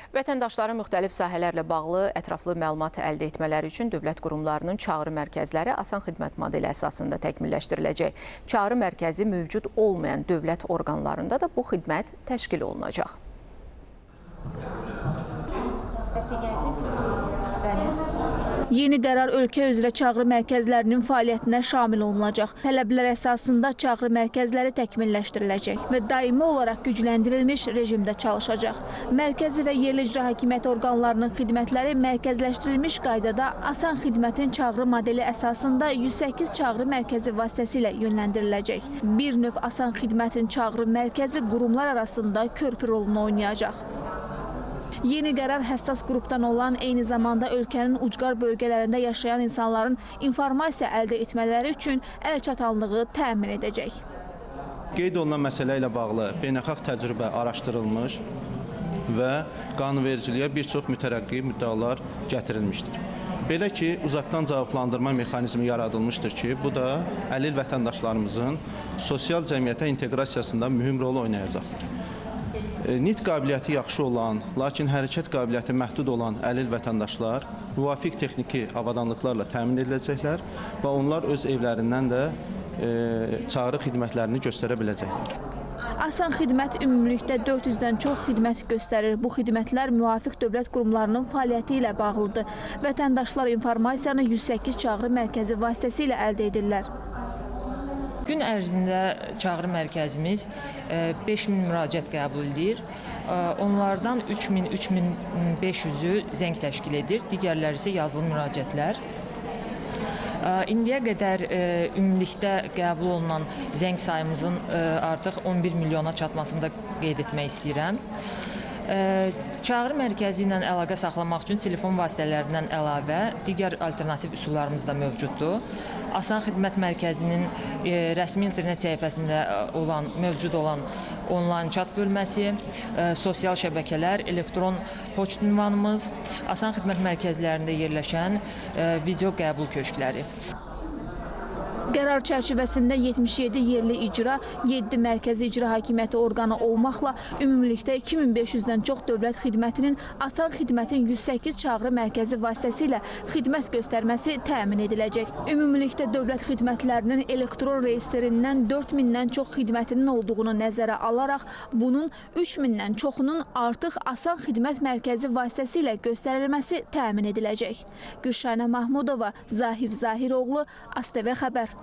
Vətəndaşların müxtəlif sahələrlə bağlı ətraflı məlumat əldə etmələri üçün dövlət qurumlarının çağrı mərkəzləri asan xidmət modeli əsasında təkmilləşdiriləcək. Çağrı mərkəzi mövcud olmayan dövlət orqanlarında da bu xidmət təşkil olunacaq. Yeni qərar ölkə üzrə çağrı mərkəzlərinin fəaliyyətinə şamil olunacaq. Tələblər əsasında çağrı mərkəzləri təkmilləşdiriləcək və daimi olaraq gücləndirilmiş rejimdə çalışacaq. Mərkəzi və yerli icra hakimiyyəti orqanlarının xidmətləri mərkəzləşdirilmiş qaydada asan xidmətin çağrı modeli əsasında 108 çağrı mərkəzi vasitəsilə yönləndiriləcək. Bir növ asan xidmətin çağrı mərkəzi qurumlar arasında körpü rolunu oynayacaq. Yeni qərar həssas qrupdan olan, eyni zamanda ölkənin ucqar bölgələrində yaşayan insanların informasiya əldə etmələri üçün əlçatanlığı təmin edəcək. Qeyd olunan məsələ ilə bağlı beynəlxalq təcrübə araşdırılmış və qanunvericiliyə bir çox mütərəqqi müddəalar gətirilmişdir. Belə ki, uzaqdan cavablandırma mexanizmi yaradılmışdır ki, bu da əlil vətəndaşlarımızın sosial cəmiyyətə inteqrasiyasında mühüm rol oynayacaqdır. Nitq qabiliyyəti yaxşı olan, lakin hərəkət qabiliyyəti məhdud olan əlil vətəndaşlar müvafiq texniki avadanlıqlarla təmin ediləcəklər və onlar öz evlərindən də çağrı xidmətlərini göstərə biləcəklər. Asan xidmət ümumilikdə 400-dən çox xidmət göstərir. Bu xidmətlər müvafiq dövlət qurumlarının fəaliyyəti ilə bağlıdır. Vətəndaşlar informasiyanı 108 çağrı mərkəzi vasitəsilə əldə edirlər. Gün ərzində çağrı mərkəzimiz 5000 müraciət qəbul edir. Onlardan 3000-3500-ü zəng təşkil edir. Digərləri isə yazılı müraciətlər. İndiyə qədər ümumilikdə qəbul olunan zəng sayımızın artıq 11 milyona çatmasını da qeyd etmək istəyirəm. Çağrı mərkəzi ilə əlaqə saxlamaq üçün telefon vasitələrindən əlavə digər alternativ üsullarımız da mövcuddur. Asan Xidmət Mərkəzinin rəsmi internet səhifəsində mövcud olan onlayn chat bölməsi, sosial şəbəkələr, elektron poçt ünvanımız, Asan Xidmət mərkəzlərində yerləşən video qəbul köşkləri. Qərar çərçivəsində 77 yerli icra, 7 mərkəzi icra hakimiyyəti orqanı olmaqla ümumilikdə 2500-dən çox dövlət xidmətinin asan xidmətin 108 çağrı mərkəzi vasitəsilə xidmət göstərməsi təmin ediləcək. Ümumilikdə dövlət xidmətlərinin elektron reyestrindən 4000-dən çox xidmətinin olduğunu nəzərə alaraq, bunun 3000-dən çoxunun artıq asan xidmət mərkəzi vasitəsilə göstərilməsi təmin ediləcək. Gülşənə Mahmudova, Zahir Zahiroğlu, ASTV Xəbər.